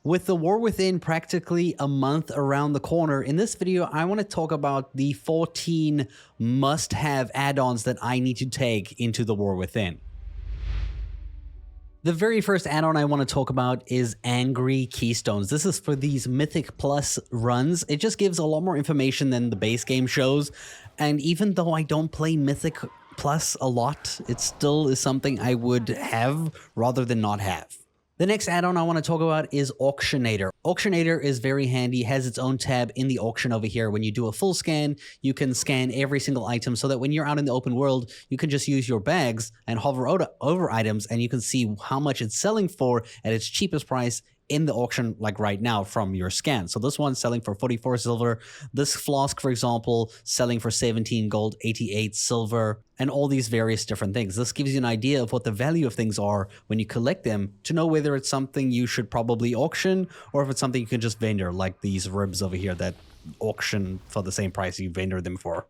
With the War Within practically a month around the corner, in this video I want to talk about the 14 must-have add-ons that I need to take into the War Within. The very first add-on I want to talk about is Angry Keystones. This is for these Mythic Plus runs. It just gives a lot more information than the base game shows, and even though I don't play Mythic Plus a lot, it still is something I would have rather than not have. The next add-on I want to talk about is Auctionator. Auctionator is very handy, has its own tab in the auction over here. When you do a full scan, you can scan every single item so that when you're out in the open world, you can just use your bags and hover over items and you can see how much it's selling for at its cheapest price in the auction, like right now from your scan. So this one's selling for 44 silver. This flask, for example, selling for 17 gold, 88 silver, and all these various different things. This gives you an idea of what the value of things are when you collect them to know whether it's something you should probably auction or if it's something you can just vendor, like these ribs over here that auction for the same price you vendor them for.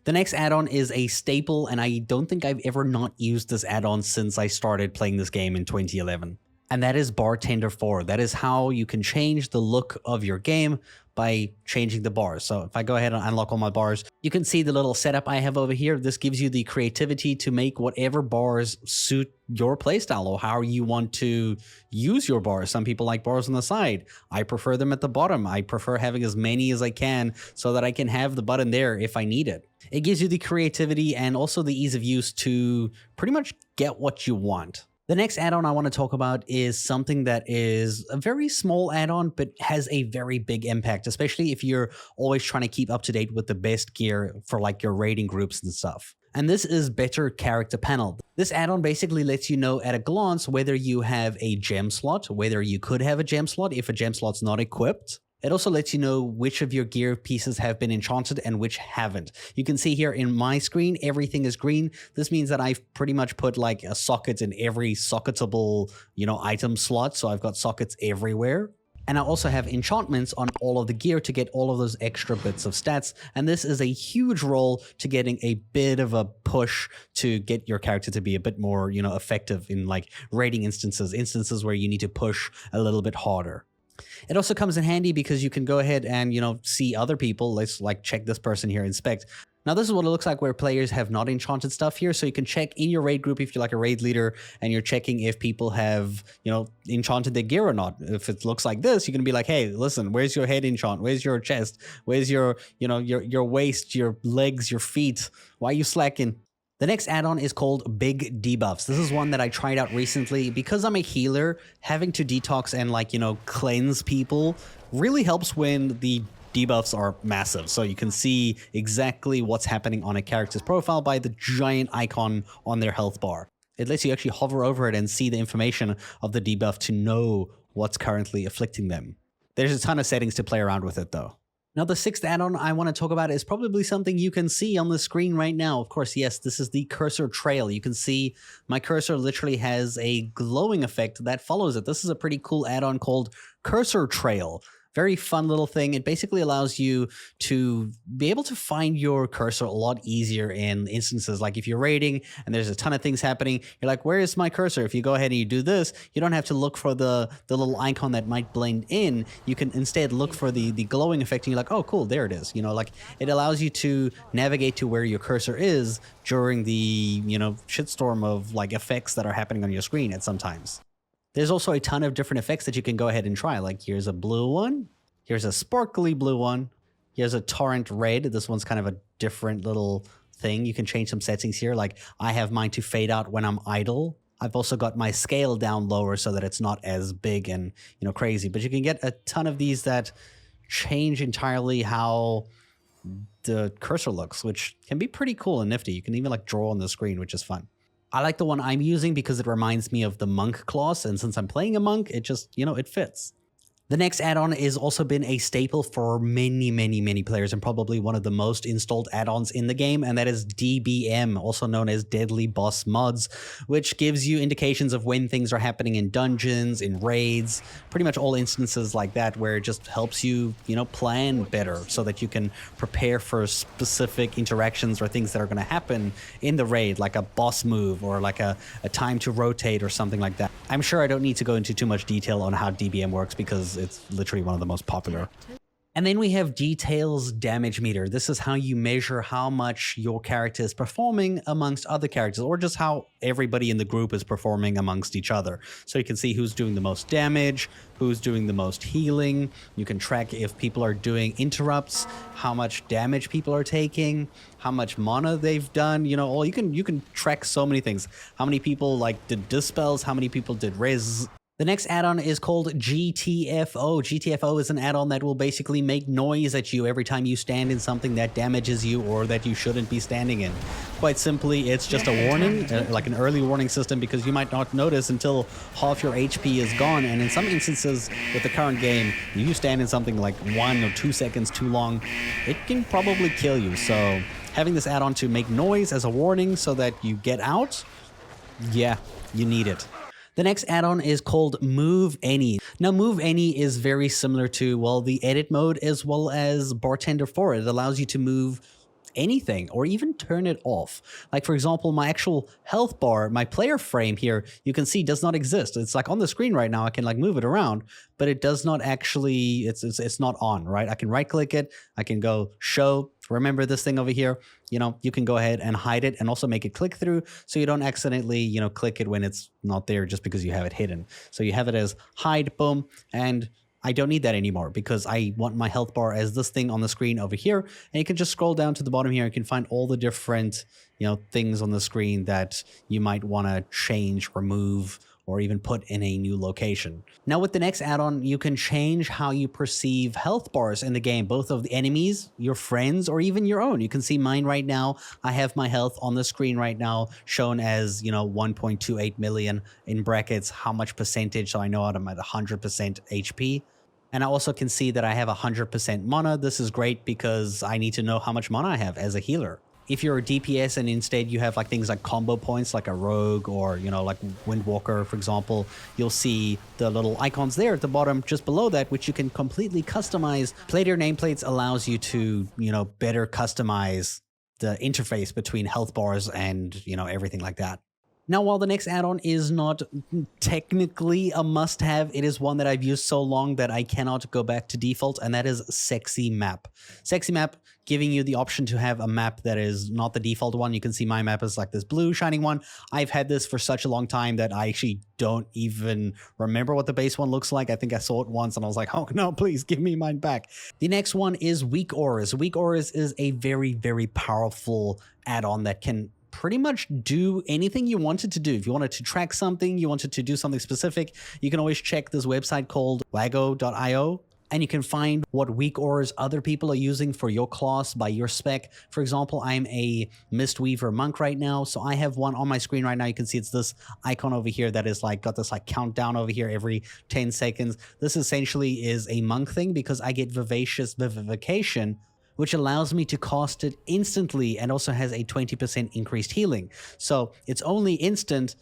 The next add-on is a staple, and I don't think I've ever not used this add-on since I started playing this game in 2011. And that is Bartender 4. That is how you can change the look of your game by changing the bars. So if I go ahead and unlock all my bars, you can see the little setup I have over here. This gives you the creativity to make whatever bars suit your playstyle or how you want to use your bars. Some people like bars on the side. I prefer them at the bottom. I prefer having as many as I can so that I can have the button there if I need it. It gives you the creativity and also the ease of use to pretty much get what you want. The next add-on I want to talk about is something that is a very small add-on, but has a very big impact, especially if you're always trying to keep up to date with the best gear for like your raiding groups and stuff. And this is BetterCharacterPanel. This add-on basically lets you know at a glance whether you have a gem slot, whether you could have a gem slot if a gem slot's not equipped. It also lets you know which of your gear pieces have been enchanted and which haven't. You can see here in my screen, everything is green. This means that I've pretty much put like a socket in every socketable, item slot. So I've got sockets everywhere. And I also have enchantments on all of the gear to get all of those extra bits of stats. And this is a huge role to getting a bit of a push to get your character to be a bit more, effective in like raiding instances where you need to push a little bit harder. It also comes in handy because you can go ahead and, see other people. Let's like check this person here, inspect. Now, this is what it looks like where players have not enchanted stuff here. So you can check in your raid group if you're like a raid leader and you're checking if people have, enchanted their gear or not. If it looks like this, you can be like, hey, listen, where's your head enchant? Where's your chest? Where's your, your waist, your legs, your feet? Why are you slacking? The next add-on is called BigDebuffs. This is one that I tried out recently. Because I'm a healer, having to detox and cleanse people really helps when the debuffs are massive. So you can see exactly what's happening on a character's profile by the giant icon on their health bar. It lets you actually hover over it and see the information of the debuff to know what's currently afflicting them. There's a ton of settings to play around with it though. Now, the sixth add-on I want to talk about is probably something you can see on the screen right now. Of course, yes, this is the CursorTrail. You can see my cursor literally has a glowing effect that follows it. This is a pretty cool add-on called CursorTrail. Very fun little thing. It basically allows you to be able to find your cursor a lot easier in instances. Like if you're raiding and there's a ton of things happening, you're like, where is my cursor? If you go ahead and you do this, you don't have to look for the little icon that might blend in. You can instead look for the glowing effect and you're like, oh, cool, there it is. It allows you to navigate to where your cursor is during the, shitstorm of like effects that are happening on your screen at sometimes. There's also a ton of different effects that you can go ahead and try. Like here's a blue one. Here's a sparkly blue one. Here's a torrent red. This one's kind of a different little thing. You can change some settings here. Like I have mine to fade out when I'm idle. I've also got my scale down lower so that it's not as big and, crazy. But you can get a ton of these that change entirely how the cursor looks, which can be pretty cool and nifty. You can even like draw on the screen, which is fun. I like the one I'm using because it reminds me of the monk class, and since I'm playing a monk, it just, it fits. The next add-on has also been a staple for many players and probably one of the most installed add-ons in the game, and that is DBM, also known as DeadlyBossMods, which gives you indications of when things are happening in dungeons, in raids, pretty much all instances like that where it just helps you, plan better so that you can prepare for specific interactions or things that are going to happen in the raid, like a boss move or like a time to rotate or something like that. I'm sure I don't need to go into too much detail on how DBM works because it's literally one of the most popular. And then we have Details Damage Meter. This is how you measure how much your character is performing amongst other characters, or just how everybody in the group is performing amongst each other. So you can see who's doing the most damage, who's doing the most healing. You can track if people are doing interrupts, how much damage people are taking, how much mana they've done. You know, you can track so many things. How many people like did dispels, how many people did res. The next add-on is called GTFO. GTFO is an add-on that will basically make noise at you every time you stand in something that damages you or that you shouldn't be standing in. Quite simply, it's just a warning, like an early warning system, because you might not notice until half your HP is gone. And in some instances with the current game, if you stand in something like 1 or 2 seconds too long, it can probably kill you. So having this add-on to make noise as a warning so that you get out, yeah, you need it. The next add-on is called MoveAny. Now, MoveAny is very similar to, well, the edit mode as well as Bartender 4. It allows you to move anything or even turn it off. Like, for example, my actual health bar, my player frame here, you can see does not exist. It's like on the screen right now. I can like move it around, but it does not actually, it's not on, right? I can right click it. I can go show, remember this thing over here. You know, you can go ahead and hide it and also make it click through so you don't accidentally, you know, click it when it's not there just because you have it hidden. So you have it as hide, boom, and I don't need that anymore because I want my health bar as this thing on the screen over here. And you can just scroll down to the bottom here. You can find all the different, you know, things on the screen that you might want to change, remove, or even put in a new location. Now with the next add-on, you can change how you perceive health bars in the game, both of the enemies, your friends, or even your own. You can see mine right now. I have my health on the screen right now shown as, you know, 1.28 million in brackets, how much percentage, so I know I'm at 100% HP. And I also can see that I have 100% mana. This is great because I need to know how much mana I have as a healer. If you're a DPS and instead you have like things like combo points like a rogue or, you know, like Windwalker, for example, you'll see the little icons there at the bottom just below that, which you can completely customize. Player Nameplates allows you to, you know, better customize the interface between health bars and, you know, everything like that. Now, while the next add-on is not technically a must-have, it is one that I've used so long that I cannot go back to default, and that is SexyMap. SexyMap giving you the option to have a map that is not the default one. You can see my map is like this blue shining one. I've had this for such a long time that I actually don't even remember what the base one looks like. I think I saw it once and I was like, oh no, please give me mine back. The next one is WeakAuras. WeakAuras is a very, very powerful add-on that can pretty much do anything you wanted to do. If you wanted to track something, you wanted to do something specific, you can always check this website called wago.io. And you can find what WeakAuras other people are using for your class by your spec. For example, I'm a Mistweaver monk right now, so I have one on my screen right now. You can see it's this icon over here that is like got this like countdown over here every 10 seconds. This essentially is a monk thing because I get Vivacious Vivification, which allows me to cast it instantly and also has a 20% increased healing. So it's only instant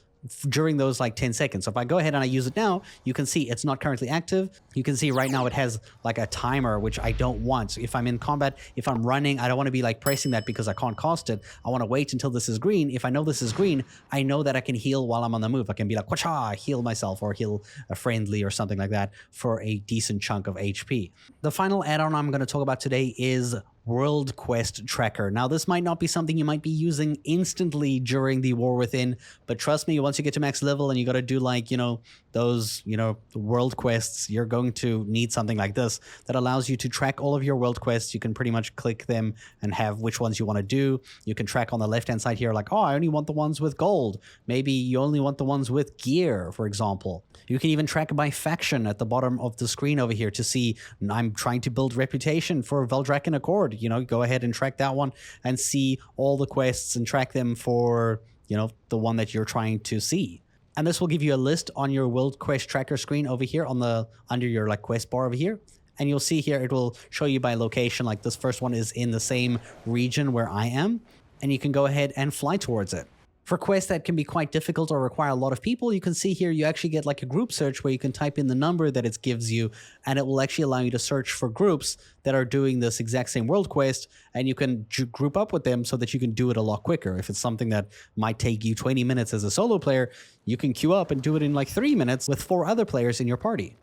during those like 10 seconds. So if I go ahead and I use it now, you can see it's not currently active. You can see right now it has like a timer, which I don't want. So if I'm in combat, if I'm running, I don't want to be like pressing that because I can't cast it. I want to wait until this is green. If I know this is green, I know that I can heal while I'm on the move. I can be like, wacha, heal myself or heal a friendly or something like that for a decent chunk of HP. The final add-on I'm going to talk about today is World Quest Tracker. Now, this might not be something you might be using instantly during the War Within, but trust me, once you get to max level and you got to do like, you know, those, you know, world quests, you're going to need something like this that allows you to track all of your world quests. You can pretty much click them and have which ones you want to do. You can track on the left-hand side here, like, oh, I only want the ones with gold. Maybe you only want the ones with gear, for example. You can even track by faction at the bottom of the screen over here to see, I'm trying to build reputation for Veldraken Accord. You know, go ahead and track that one and see all the quests and track them for, you know, the one that you're trying to see. And this will give you a list on your World Quest Tracker screen over here on the under your like quest bar over here. And you'll see here it will show you by location, like this first one is in the same region where I am, and you can go ahead and fly towards it. For quests that can be quite difficult or require a lot of people, you can see here you actually get like a group search where you can type in the number that it gives you, and it will actually allow you to search for groups that are doing this exact same world quest, and you can group up with them so that you can do it a lot quicker. If it's something that might take you 20 minutes as a solo player, you can queue up and do it in like 3 minutes with 4 other players in your party.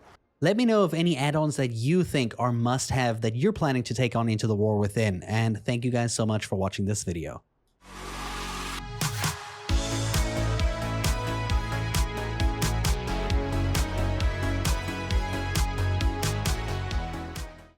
Let me know of any add-ons that you think are must-have that you're planning to take on into the war within, and thank you guys so much for watching this video.